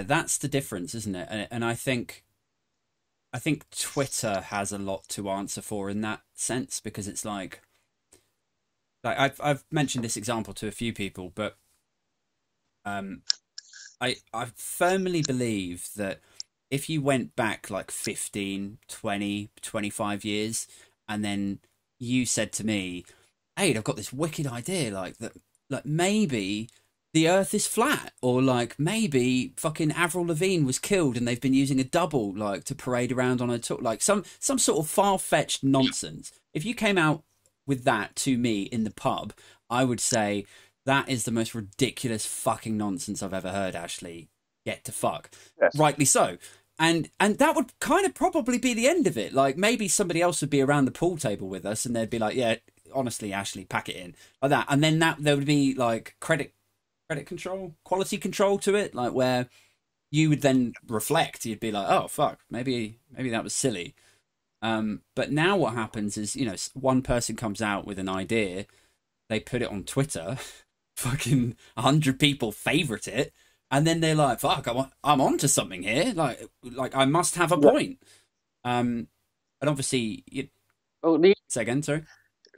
that's the difference, isn't it? And I think Twitter has a lot to answer for in that sense, because it's like I've mentioned this example to a few people, but um, I firmly believe that if you went back like 15, 20, 25 years, and then you said to me, hey, I've got this wicked idea, like that, like maybe the Earth is flat, or like maybe fucking Avril Lavigne was killed and they've been using a double like to parade around on a tour, like some sort of far fetched nonsense. If you came out with that to me in the pub, I would say that is the most ridiculous fucking nonsense I've ever heard. Ashley, get to fuck, Yes. rightly so. And that would kind of probably be the end of it. Like maybe somebody else would be around the pool table with us, and they'd be like, "Yeah, honestly, Ashley, pack it in," like that. And then that there would be like credit control, quality control to it, like where you would then reflect. You'd be like, "Oh fuck, maybe that was silly." But now what happens is, you know, one person comes out with an idea, they put it on Twitter, fucking 100 people favorite it, and then they're like, "Fuck, I'm onto something here. Like I must have a Yeah. point." And obviously, Well, the say again, sorry.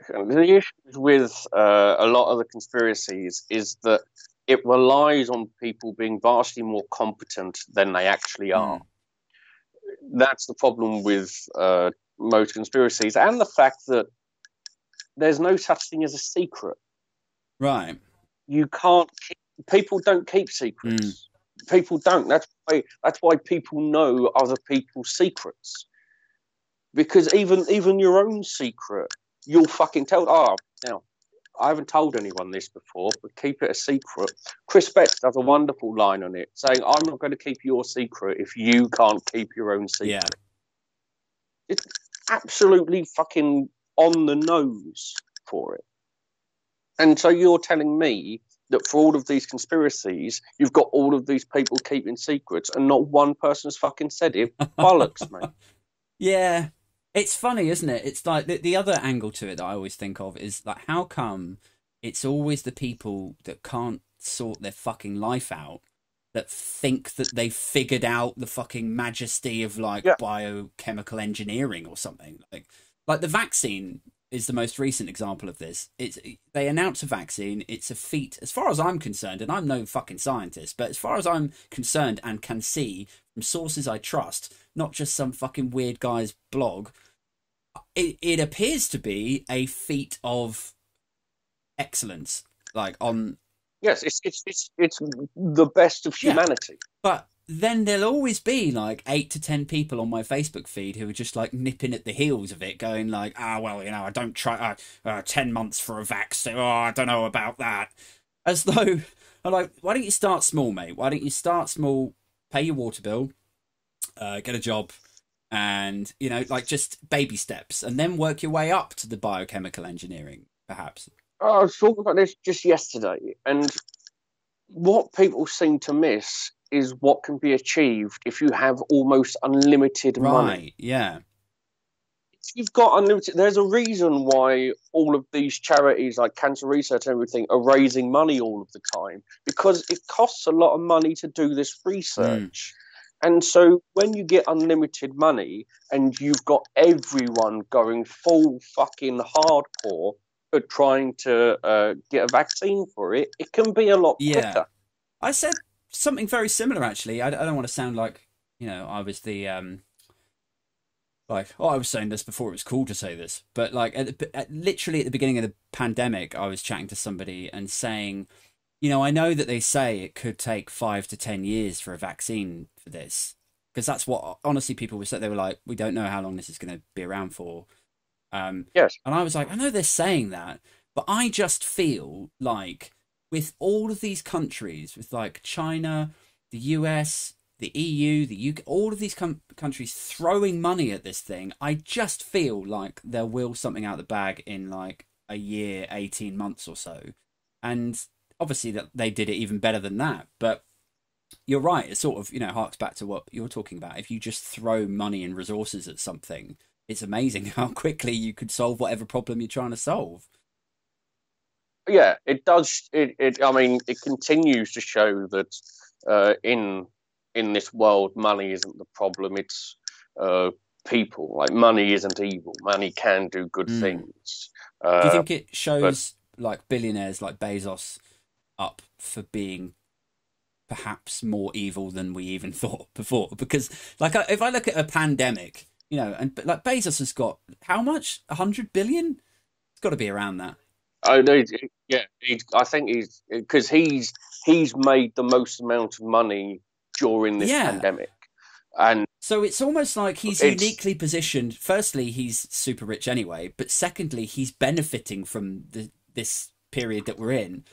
the issues with a lot of the conspiracies is that it relies on people being vastly more competent than they actually are. Mm, That's the problem with most conspiracies, and the fact that there's no such thing as a secret. right. You can't. People don't keep Mm, secrets. People don't. That's why people know other people's secrets, because even your own secret, you'll fucking tell. Oh, now I haven't told anyone this before, but keep it a secret. Chris Betts does a wonderful line on it, saying, "I'm not going to keep your secret if you can't keep your own yeah. secret." It's absolutely fucking on the nose for it. And so you're telling me that for all of these conspiracies, you've got all of these people keeping secrets, and not one person's fucking said it. Bollocks, mate. Yeah, it's funny, isn't it? It's like the other angle to it that I always think of is like, how come it's always the people that can't sort their fucking life out that think that they've figured out the fucking majesty of like Yeah. biochemical engineering or something? Like the vaccine is the most recent example of this. It's they announce a vaccine, it's a feat as far as I'm concerned, and I'm no fucking scientist, but as far as I'm concerned and can see from sources I trust, not just some fucking weird guy's blog, it appears to be a feat of excellence. Like on, Yes, it's the best of yeah, humanity. but then there'll always be like 8 to 10 people on my Facebook feed who are just like nipping at the heels of it, going like, "Ah, well, you know, I don't try 10 months for a vaccine. Oh, I don't know about that." As though I'm like, why don't you start small, mate? Why don't you start small, pay your water bill, get a job, and you know, like just baby steps, and then work your way up to the biochemical engineering, perhaps. I was talking about this just yesterday, and what people seem to miss is what can be achieved if you have almost unlimited money. Right? Yeah. If you've got unlimited, there's a reason why all of these charities like cancer research and everything are raising money all of the time, because it costs a lot of money to do this Mm. research. And so when you get unlimited money and you've got everyone going full fucking hardcore at trying to get a vaccine for it, it can be a lot Yeah. quicker. I said something very similar actually. I don't want to sound like, you know, I was the like, oh, I was saying this before it was cool to say this, but like literally at the beginning of the pandemic, I was chatting to somebody and saying, you know, I know that they say it could take 5 to 10 years for a vaccine for this, because that's what honestly people were saying. They were like, we don't know how long this is going to be around for. Yes. And I was like, I know they're saying that, but I just feel like with all of these countries, with like China, the US, the EU, the UK, all of these countries throwing money at this thing, I just feel like they'll wheel something out the bag in like a year, 18 months or so. And obviously that they did it even better than that. But you're right. It sort of, you know, harks back to what you're talking about. If you just throw money and resources at something, it's amazing how quickly you could solve whatever problem you're trying to solve. Yeah, it does. I mean, it continues to show that in in this world, money isn't the problem. It's people. Like, money isn't evil. Money can do good things. Do you think it shows like billionaires like Bezos up for being perhaps more evil than we even thought before? Because like if I look at a pandemic, you know, and like Bezos has got how much? 100 billion? It's got to be around that. Oh no, yeah. I think he's because he's made the most amount of money during this pandemic, and so it's almost like he's uniquely positioned. Firstly, he's super rich anyway, but secondly, he's benefiting from this period that we're in.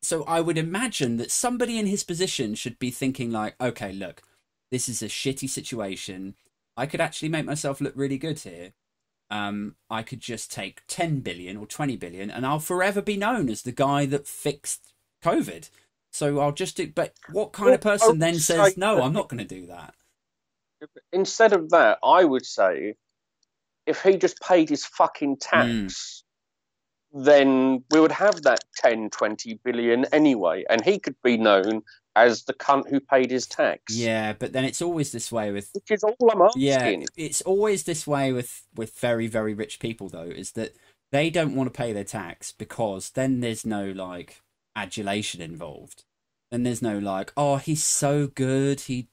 So I would imagine that somebody in his position should be thinking like, okay, look, this is a shitty situation. I could actually make myself look really good here. I could just take 10 billion or 20 billion and I'll forever be known as the guy that fixed COVID. So I'll just do, but what kind of person then says, no, I'm not going to do that? Instead of that, I would say if he just paid his fucking tax, then we would have that 10, 20 billion anyway, and he could be known as the cunt who paid his tax. Yeah, but then it's always this way with... Which is all I'm asking. Yeah, it's always this way with very, very rich people, though, is that they don't want to pay their tax because then there's no, like, adulation involved. Then there's no, like, oh, he's so good. He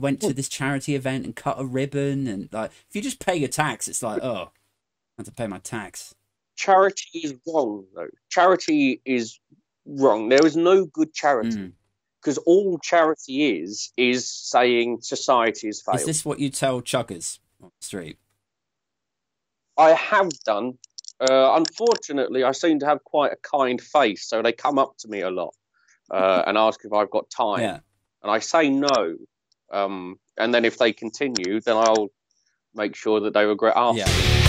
went to this charity event and cut a ribbon. And, like, if you just pay your tax, it's like, oh, I have to pay my tax. Charity is wrong, though. Charity is wrong. There is no good charity. Because all charity is saying society has failed. Is this what you tell chuggers on the street? I have done. Unfortunately, I seem to have quite a kind face, so they come up to me a lot and ask if I've got time. Yeah. And I say no. And then if they continue, then I'll make sure that they regret asking. Yeah.